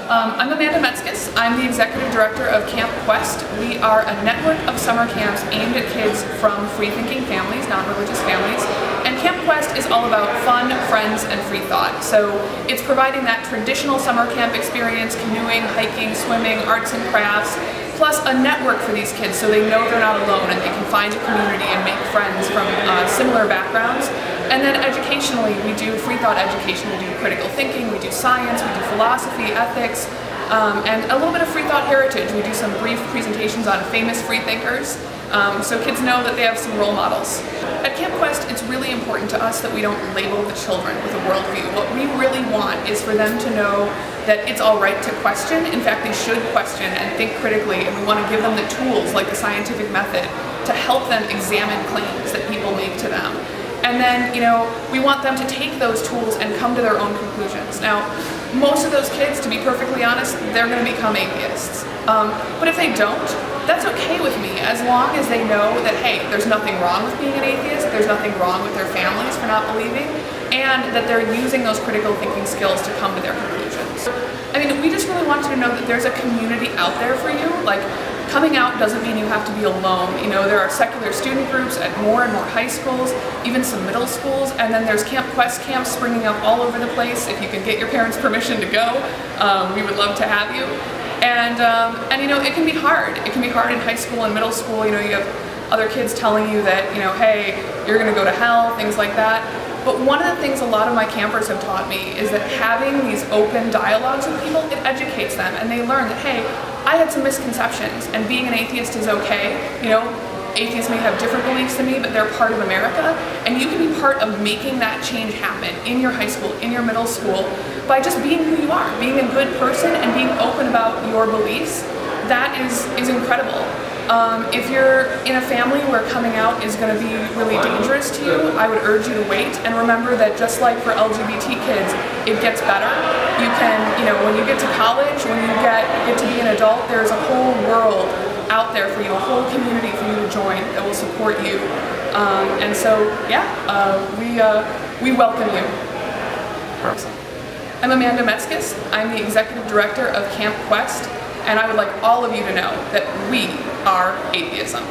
I'm Amanda Metskas. I'm the Executive Director of Camp Quest. We are a network of summer camps aimed at kids from free-thinking families, non-religious families. And Camp Quest is all about fun, friends, and free thought. So it's providing that traditional summer camp experience, canoeing, hiking, swimming, arts and crafts, plus a network for these kids so they know they're not alone and they can find a community and make friends from similar backgrounds. And then educationally, we do free thought education. We do critical thinking, we do science, we do philosophy, ethics, and a little bit of free thought heritage. We do some brief presentations on famous free thinkers, so kids know that they have some role models. At Camp Quest, it's really important to us that we don't label the children with a worldview. What we really want is for them to know that it's all right to question. In fact, they should question and think critically, and we want to give them the tools, like the scientific method, to help them examine claims that people make to them. And then, we want them to take those tools and come to their own conclusions. Now, most of those kids, to be perfectly honest, they're going to become atheists. But if they don't, that's okay with me, as long as they know that, hey, there's nothing wrong with being an atheist, there's nothing wrong with their families for not believing, and that they're using those critical thinking skills to come to their conclusions. I mean, we just really want you to know that there's a community out there for you. Like, coming out doesn't mean you have to be alone. There are secular student groups at more and more high schools, even some middle schools, and then there's Camp Quest camps springing up all over the place. If you can get your parents' permission to go, we would love to have you. And it can be hard. It can be hard in high school and middle school. You have other kids telling you that, hey, you're going to go to hell, things like that. But one of the things a lot of my campers have taught me is that having these open dialogues with people, it educates them, and they learn that, hey, I had some misconceptions, and being an atheist is okay. Atheists may have different beliefs than me, but they're part of America, and you can be part of making that change happen in your high school, in your middle school, by just being who you are, being a good person and being open about your beliefs. That is incredible. If you're in a family where coming out is going to be really dangerous to you, I would urge you to wait, and remember that just like for LGBT kids, it gets better. You can, when you get to college, when you get to be an adult, there's a whole world out there for you, a whole community for you to join that will support you. And so, yeah, we welcome you. I'm Amanda Metskas. I'm the Executive Director of Camp Quest, and I would like all of you to know that we are atheism.